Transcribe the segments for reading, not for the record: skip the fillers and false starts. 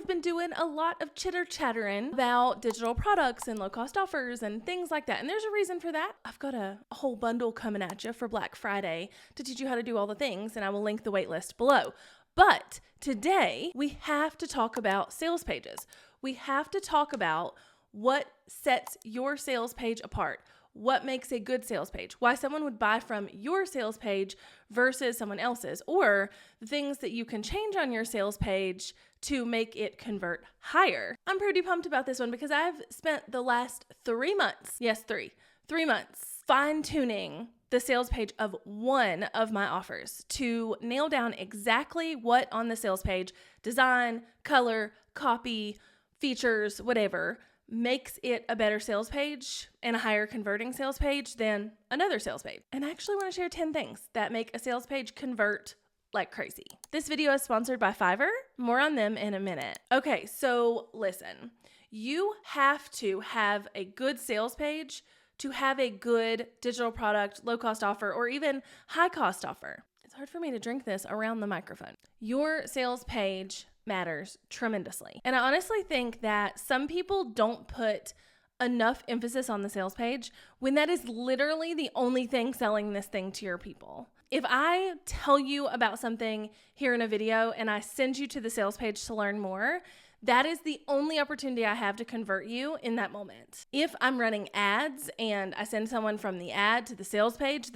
have been doing a lot of chitter-chattering about digital products and low-cost offers and things like that. And there's a reason for that. I've got a whole bundle coming at you for Black Friday to teach you how to do all the things, and I will link the waitlist below. But today, we have to talk about sales pages. We have to talk about what sets your sales page apart. What makes a good sales page? Why someone would buy from your sales page versus someone else's, or the things that you can change on your sales page to make it convert higher. I'm pretty pumped about this one because I've spent the last 3 months, yes, three months, fine-tuning the sales page of one of my offers to nail down exactly what on the sales page, design, color, copy, features, whatever, makes it a better sales page and a higher converting sales page than another sales page. And I actually want to share 10 things that make a sales page convert like crazy. This video is sponsored by Fiverr. More on them in a minute. Okay, so listen, you have to have a good sales page to have a good digital product, low cost offer, or even high cost offer. It's hard for me to drink this around the microphone. Your sales page matters tremendously. And I honestly think that some people don't put enough emphasis on the sales page when that is literally the only thing selling this thing to your people. If I tell you about something here in a video and I send you to the sales page to learn more, that is the only opportunity I have to convert you in that moment. If I'm running ads and I send someone from the ad to the sales page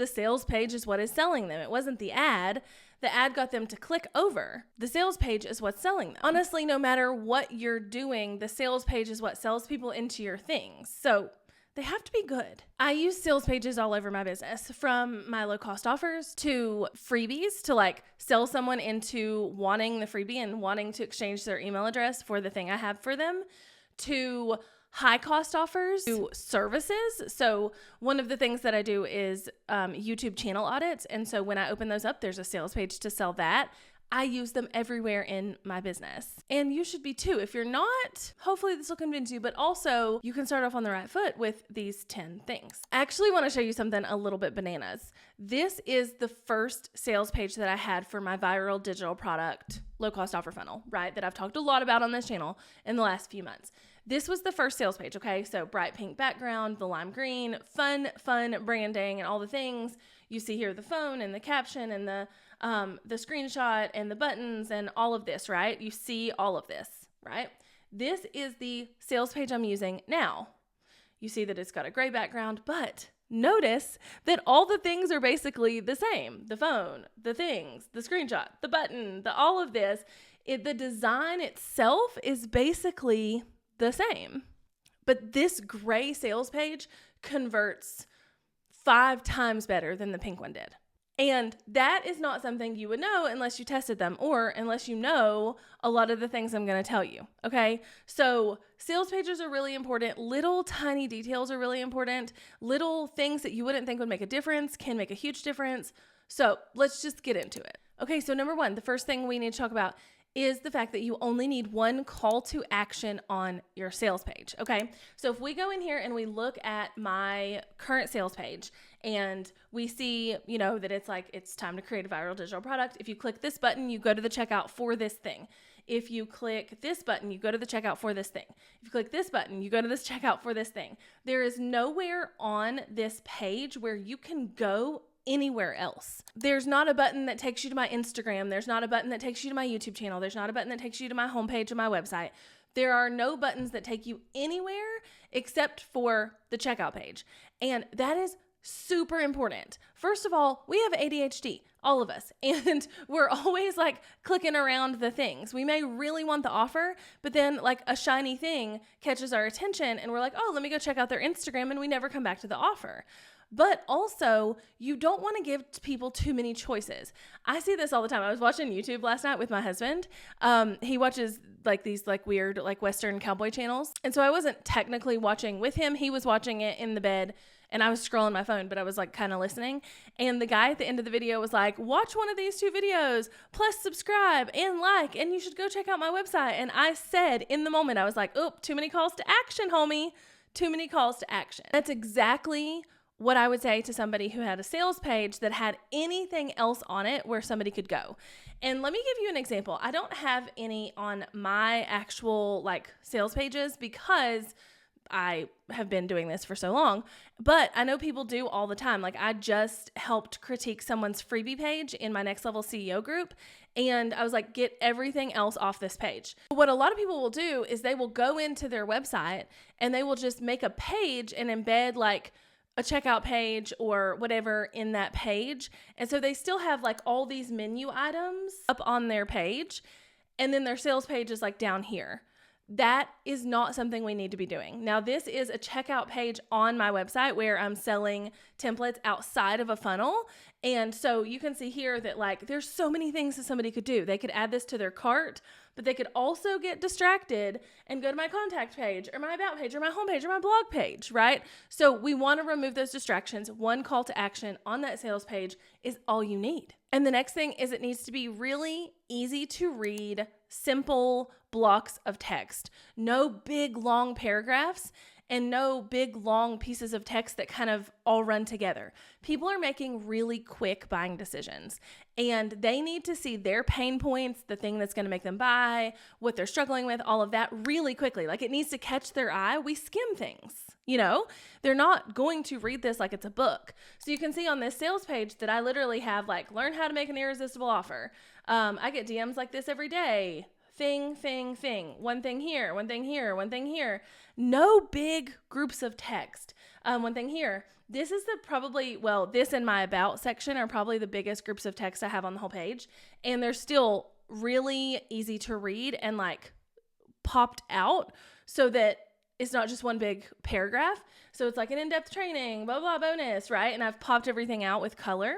is what is selling them. It wasn't the ad. The ad got them to click over. The sales page is what's selling them. Honestly, no matter what you're doing, the sales page is what sells people into your things. So they have to be good. I use sales pages all over my business, from my low cost offers to freebies, to like sell someone into wanting the freebie and wanting to exchange their email address for the thing I have for them, to high cost offers, to services. So one of the things that I do is YouTube channel audits. And so when I open those up, there's a sales page to sell that. I use them everywhere in my business. And you should be too. If you're not, hopefully this will convince you, but also you can start off on the right foot with these 10 things. I actually want to show you something a little bit bananas. This is the first sales page that I had for my viral digital product, low cost offer funnel, right? That I've talked a lot about on this channel in the last few months. This was the first sales page, okay? So bright pink background, the lime green, fun branding and all the things. You see here the phone and the caption and the screenshot and the buttons and all of this, right? You see all of this, right? This is the sales page I'm using now. You see that it's got a gray background, but notice that all the things are basically the same. The phone, the things, the screenshot, the button, all of this. The design itself is basically the same. But this gray sales page converts 5 times better than the pink one did. And that is not something you would know unless you tested them, or unless you know a lot of the things I'm going to tell you, okay? So sales pages are really important. Little tiny details are really important. Little things that you wouldn't think would make a difference can make a huge difference. So let's just get into it. Okay, so number one, the first thing we need to talk about is the fact that you only need one call to action on your sales page, okay? So if we go in here and we look at my current sales page and we see, that it's like, it's time to create a viral digital product. If you click this button, you go to the checkout for this thing. If you click this button, you go to the checkout for this thing. If you click this button, you go to this checkout for this thing. There is nowhere on this page where you can go anywhere else. There's not a button that takes you to my Instagram. There's not a button that takes you to my YouTube channel. There's not a button that takes you to my homepage of my website. There are no buttons that take you anywhere except for the checkout page. And that is super important. First of all, we have ADHD, all of us, and we're always like clicking around the things. We may really want the offer, but then like a shiny thing catches our attention and we're like, oh, let me go check out their Instagram, and we never come back to the offer. But also, you don't want to give people too many choices. I see this all the time. I was watching YouTube last night with my husband. He watches like these like weird like Western cowboy channels. And so I wasn't technically watching with him. He was watching it in the bed and I was scrolling my phone, but I was like kind of listening. And the guy at the end of the video was like, watch one of these 2 videos, plus subscribe and like, and you should go check out my website. And I said in the moment, I was like, oh, too many calls to action, homie. Too many calls to action. That's exactly what I would say to somebody who had a sales page that had anything else on it where somebody could go. And let me give you an example. I don't have any on my actual like sales pages because I have been doing this for so long, but I know people do all the time. Like I just helped critique someone's freebie page in my Next Level CEO group. And I was like, get everything else off this page. What a lot of people will do is they will go into their website and they will just make a page and embed like a checkout page or whatever in that page. And so they still have like all these menu items up on their page. And then their sales page is like down here. That is not something we need to be doing. Now, this is a checkout page on my website where I'm selling templates outside of a funnel. And so you can see here that like there's so many things that somebody could do. They could add this to their cart, but they could also get distracted and go to my contact page or my about page or my homepage or my blog page, right? So we want to remove those distractions. One call to action on that sales page is all you need. And the next thing is it needs to be really easy to read, simple blocks of text. No big long paragraphs and no big long pieces of text that kind of all run together. People are making really quick buying decisions and they need to see their pain points, the thing that's going to make them buy, what they're struggling with, all of that really quickly. Like it needs to catch their eye. We skim things, you know, they're not going to read this like it's a book. So you can see on this sales page that I literally have like, learn how to make an irresistible offer. I get DMs like this every day. Thing. One thing here, one thing here, one thing here. No big groups of text. One thing here. This is this and my about section are probably the biggest groups of text I have on the whole page. And they're still really easy to read and like popped out so that it's not just one big paragraph. So it's like an in-depth training, blah, blah, bonus, right? And I've popped everything out with color.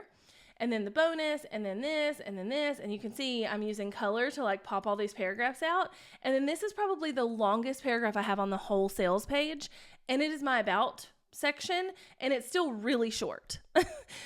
And then the bonus, and then this, and then this. And you can see I'm using color to like pop all these paragraphs out. And then this is probably the longest paragraph I have on the whole sales page. And it is my about section. And it's still really short.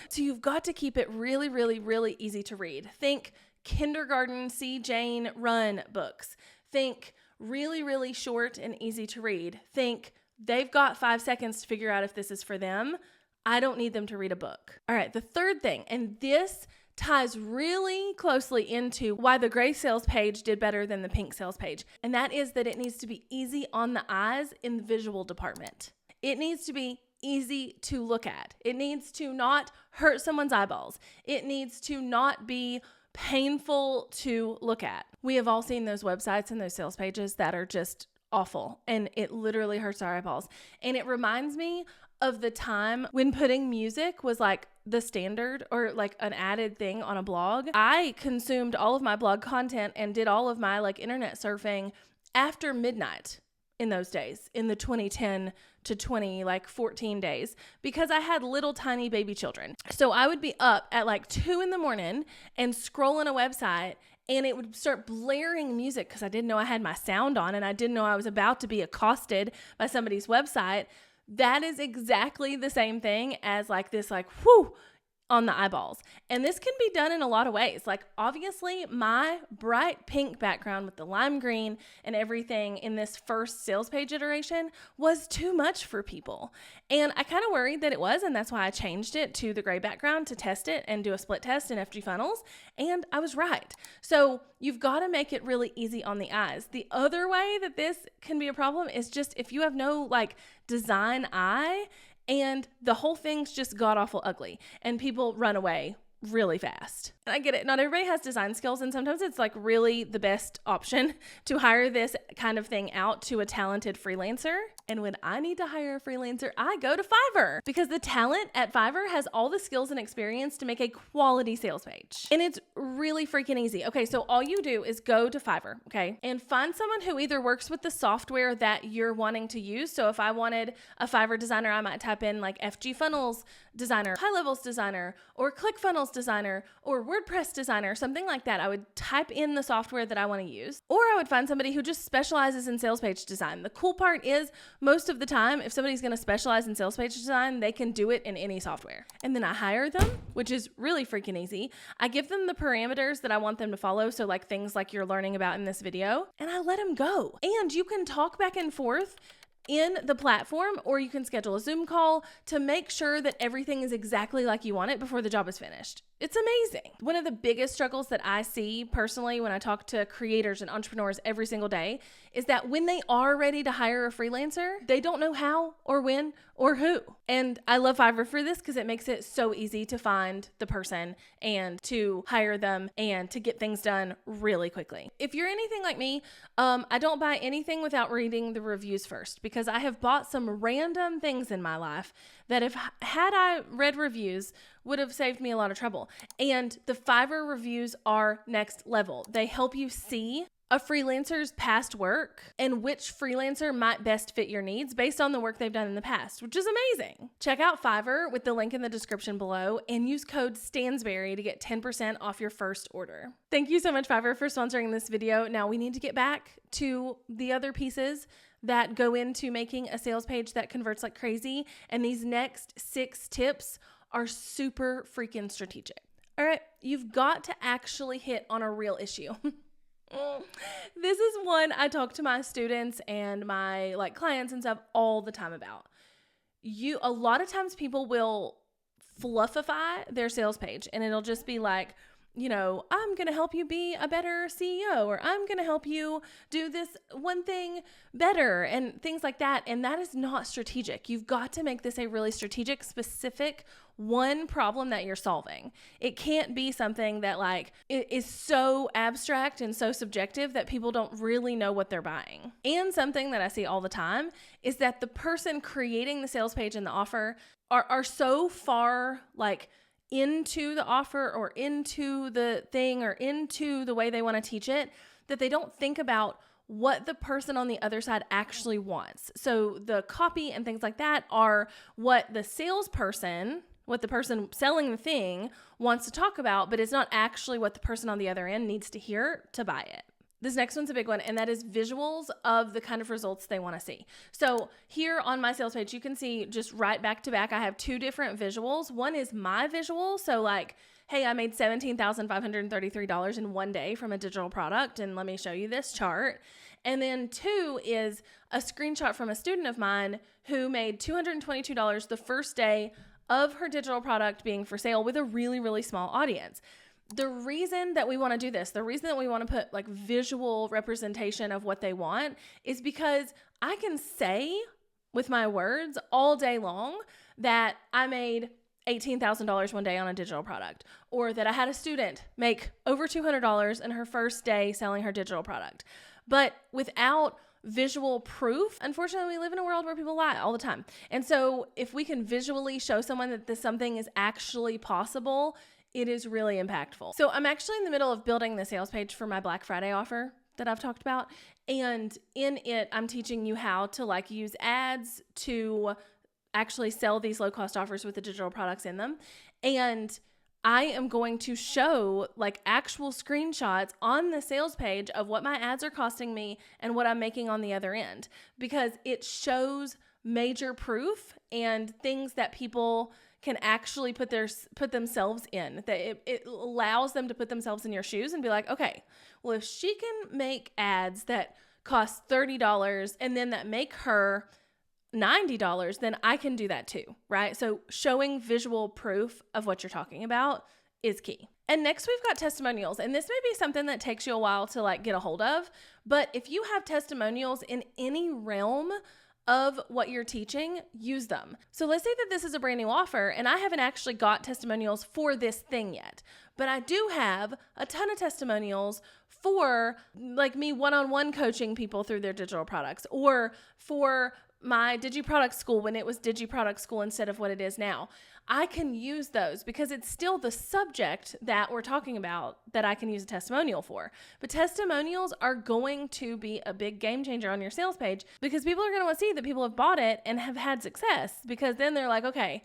So you've got to keep it really, really, really easy to read. Think kindergarten See Jane Run books. Think really, really short and easy to read. Think they've got 5 seconds to figure out if this is for them. I don't need them to read a book. All right, the third thing, and this ties really closely into why the gray sales page did better than the pink sales page, and that is that it needs to be easy on the eyes in the visual department. It needs to be easy to look at. It needs to not hurt someone's eyeballs. It needs to not be painful to look at. We have all seen those websites and those sales pages that are just awful, and it literally hurts our eyeballs. And it reminds me of the time when putting music was like the standard or like an added thing on a blog. I consumed all of my blog content and did all of my like internet surfing after midnight in those days, in the 2010 to 2014 days, because I had little tiny baby children. So I would be up at like 2 a.m. and scrolling a website, and it would start blaring music because I didn't know I had my sound on and I didn't know I was about to be accosted by somebody's website. That is exactly the same thing as like this, like, whoo, on the eyeballs. And this can be done in a lot of ways. Like obviously my bright pink background with the lime green and everything in this first sales page iteration was too much for people. And I kind of worried that it was, and that's why I changed it to the gray background to test it and do a split test in FG Funnels. And I was right. So you've got to make it really easy on the eyes. The other way that this can be a problem is just if you have no like design eye, and the whole thing's just god-awful ugly, and people run away really fast. And I get it. Not everybody has design skills, and sometimes it's like really the best option to hire this kind of thing out to a talented freelancer. And when I need to hire a freelancer, I go to Fiverr because the talent at Fiverr has all the skills and experience to make a quality sales page. And it's really freaking easy. Okay, so all you do is go to Fiverr, okay, and find someone who either works with the software that you're wanting to use. So if I wanted a Fiverr designer, I might type in like FG Funnels designer, High Levels designer, or ClickFunnels designer, or WordPress designer, something like that. I would type in the software that I want to use, or I would find somebody who just specializes in sales page design. The cool part is most of the time, if somebody's going to specialize in sales page design, they can do it in any software. And then I hire them, which is really freaking easy. I give them the parameters that I want them to follow. So like things like you're learning about in this video, and I let them go. And you can talk back and forth in the platform, or you can schedule a Zoom call to make sure that everything is exactly like you want it before the job is finished. It's amazing. One of the biggest struggles that I see personally when I talk to creators and entrepreneurs every single day is that when they are ready to hire a freelancer, they don't know how or when or who. And I love Fiverr for this because it makes it so easy to find the person and to hire them and to get things done really quickly. If you're anything like me, I don't buy anything without reading the reviews first, because I have bought some random things in my life that if had I read reviews would have saved me a lot of trouble. And the Fiverr reviews are next level. They help you see a freelancer's past work and which freelancer might best fit your needs based on the work they've done in the past, which is amazing. Check out Fiverr with the link in the description below and use code Stansberry to get 10% off your first order. Thank you so much, Fiverr, for sponsoring this video. Now we need to get back to the other pieces that go into making a sales page that converts like crazy. And these next 6 tips are super freaking strategic. All right, you've got to actually hit on a real issue. This is one I talk to my students and my clients and stuff all the time about. A lot of times people will fluffify their sales page, and it'll just be like, I'm going to help you be a better CEO, or I'm going to help you do this one thing better, and things like that. And that is not strategic. You've got to make this a really strategic, specific one problem that you're solving. It can't be something that it is so abstract and so subjective that people don't really know what they're buying. And something that I see all the time is that the person creating the sales page and the offer are so far into the offer or into the thing or into the way they want to teach it that they don't think about what the person on the other side actually wants. So the copy and things like that are what the salesperson, what the person selling the thing wants to talk about, but it's not actually what the person on the other end needs to hear to buy it. This next one's a big one, and that is visuals of the kind of results they want to see. So here on my sales page, you can see just right back to back, I have 2 different visuals. One is my visual. So hey, I made $17,533 in one day from a digital product, and let me show you this chart. And then 2 is a screenshot from a student of mine who made $222 the first day of her digital product being for sale with a really, really small audience. The reason that we want to do this, the reason that we want to put visual representation of what they want is because I can say with my words all day long that I made $18,000 one day on a digital product, or that I had a student make over $200 in her first day selling her digital product. But without visual proof, unfortunately, we live in a world where people lie all the time. And so if we can visually show someone that something is actually possible, it is really impactful. So I'm actually in the middle of building the sales page for my Black Friday offer that I've talked about. And in it, I'm teaching you how to use ads to actually sell these low cost offers with the digital products in them. And I am going to show actual screenshots on the sales page of what my ads are costing me and what I'm making on the other end, because it shows major proof and things that people can actually put themselves in, that it allows them to put themselves in your shoes and be like, okay, well, if she can make ads that cost $30 and then that make her $90, then I can do that too, right? So showing visual proof of what you're talking about is key. And next we've got testimonials. And this may be something that takes you a while to get a hold of, but if you have testimonials in any realm of what you're teaching, use them. So let's say that this is a brand new offer and I haven't actually got testimonials for this thing yet, but I do have a ton of testimonials for me one-on-one coaching people through their digital products, or for my Digi Product School when it was Digi Product School instead of what it is now. I can use those because it's still the subject that we're talking about that I can use a testimonial for. But testimonials are going to be a big game changer on your sales page, because people are going to want to see that people have bought it and have had success, because then they're like, okay,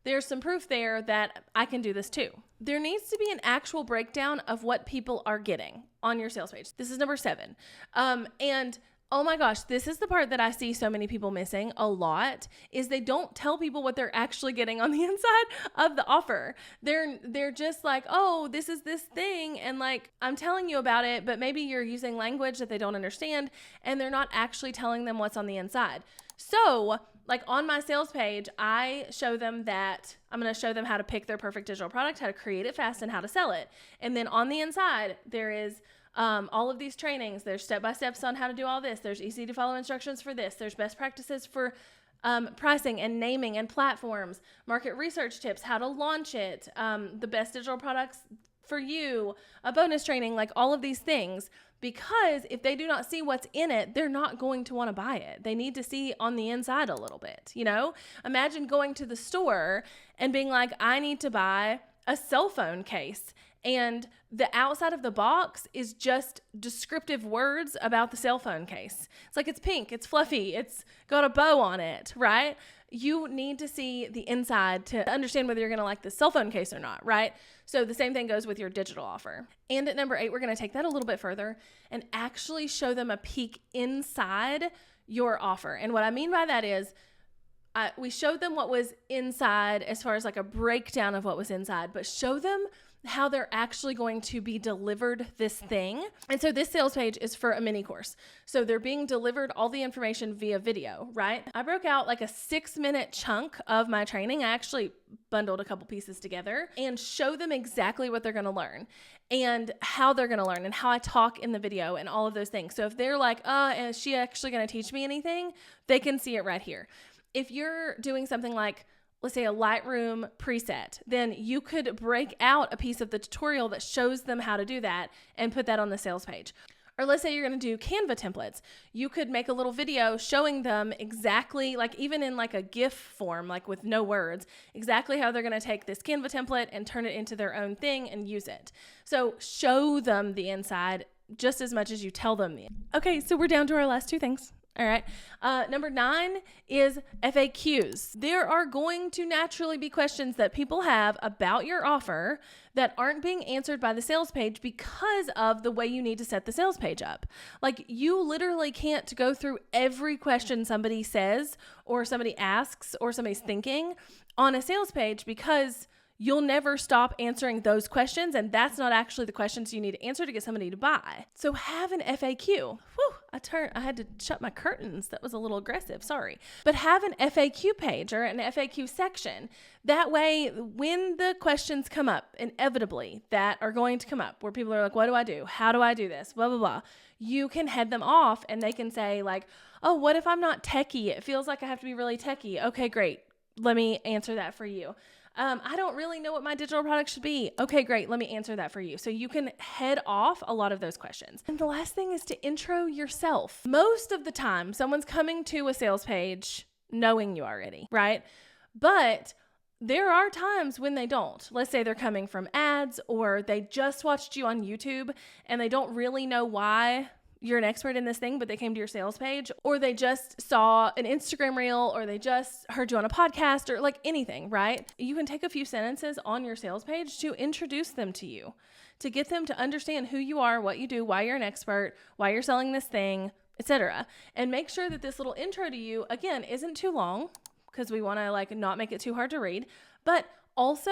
there's some proof there that I can do this too. There needs to be an actual breakdown of what people are getting on your sales page. This is number 7. And oh my gosh, this is the part that I see so many people missing a lot, is they don't tell people what they're actually getting on the inside of the offer. They're just like, oh, this is this thing, and I'm telling you about it, but maybe you're using language that they don't understand, and they're not actually telling them what's on the inside. So like on my sales page, I show them that I'm going to show them how to pick their perfect digital product, how to create it fast, and how to sell it. And then on the inside, there is all of these trainings. There's step-by-steps on how to do all this. There's easy to follow instructions for this. There's best practices for pricing and naming and platforms, market research tips, how to launch it, the best digital products for you, a bonus training, like all of these things. Because if they do not see what's in it, they're not going to want to buy it. They need to see on the inside a little bit, you know? Imagine going to the store and being like, I need to buy a cell phone case. And the outside of the box is just descriptive words about the cell phone case. It's like, it's pink, it's fluffy, it's got a bow on it, right? You need to see the inside to understand whether you're going to like the cell phone case or not, right? So the same thing goes with your digital offer. And at number 8, we're going to take that a little bit further and actually show them a peek inside your offer. And what I mean by that is we showed them what was inside as far as like a breakdown of what was inside, but show them how they're actually going to be delivered this thing. And so this sales page is for a mini course. So they're being delivered all the information via video, right? I broke out like a 6-minute chunk of my training. I actually bundled a couple pieces together and show them exactly what they're going to learn and how they're going to learn and how I talk in the video and all of those things. So if they're like, is she actually going to teach me anything? They can see it right here. If you're doing something like, let's say a Lightroom preset, then you could break out a piece of the tutorial that shows them how to do that and put that on the sales page. Or let's say you're going to do Canva templates. You could make a little video showing them exactly, like even in like a GIF form, like with no words, exactly how they're going to take this Canva template and turn it into their own thing and use it. So show them the inside just as much as you tell them. Okay, so we're down to our last 2 things. All right. Number 9 is FAQs. There are going to naturally be questions that people have about your offer that aren't being answered by the sales page because of the way you need to set the sales page up. Like you literally can't go through every question somebody says or somebody asks or somebody's thinking on a sales page because you'll never stop answering those questions, and that's not actually the questions you need to answer to get somebody to buy. So have an FAQ. Whew, I had to shut my curtains. That was a little aggressive, sorry. But have an FAQ page or an FAQ section. That way, when the questions come up, inevitably, that are going to come up, where people are like, what do I do? How do I do this? Blah, blah, blah. You can head them off, and they can say like, oh, what if I'm not techie? It feels like I have to be really techie. Okay, great. Let me answer that for you. I don't really know what my digital product should be. Okay, great. Let me answer that for you. So you can head off a lot of those questions. And the last thing is to intro yourself. Most of the time, someone's coming to a sales page knowing you already, right? But there are times when they don't. Let's say they're coming from ads or they just watched you on YouTube and they don't really know why you're an expert in this thing, but they came to your sales page, or they just saw an Instagram reel, or they just heard you on a podcast, or like anything, right? You can take a few sentences on your sales page to introduce them to you, to get them to understand who you are, what you do, why you're an expert, why you're selling this thing, etc. And make sure that this little intro to you, again, isn't too long, because we want to like not make it too hard to read, but also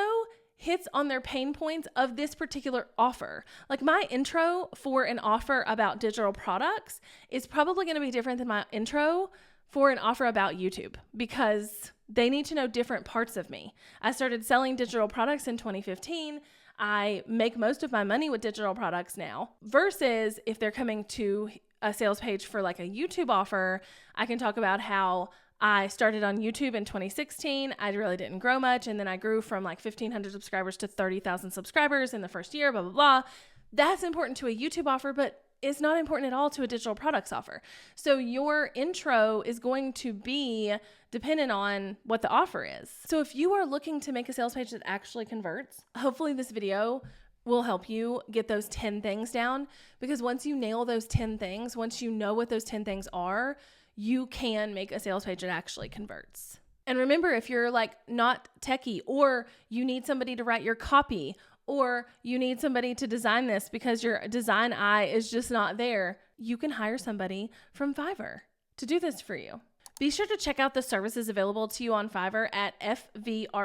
hits on their pain points of this particular offer. Like my intro for an offer about digital products is probably going to be different than my intro for an offer about YouTube because they need to know different parts of me. I started selling digital products in 2015. I make most of my money with digital products now versus if they're coming to a sales page for like a YouTube offer, I can talk about how I started on YouTube in 2016. I really didn't grow much. And then I grew from like 1,500 subscribers to 30,000 subscribers in the first year, blah, blah, blah. That's important to a YouTube offer, but it's not important at all to a digital products offer. So your intro is going to be dependent on what the offer is. So if you are looking to make a sales page that actually converts, hopefully this video will help you get those 10 things down, because once you nail those 10 things, once you know what those 10 things are, you can make a sales page that actually converts. And remember, if you're like not techie, or you need somebody to write your copy, or you need somebody to design this because your design eye is just not there, you can hire somebody from Fiverr to do this for you. Be sure to check out the services available to you on Fiverr at fvrr.co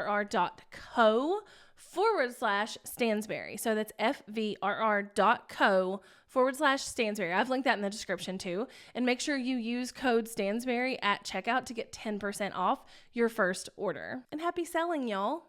fvrr.co/Stansberry. So that's fvrr.co/Stansberry. I've linked that in the description too. And make sure you use code Stansberry at checkout to get 10% off your first order. And happy selling, y'all.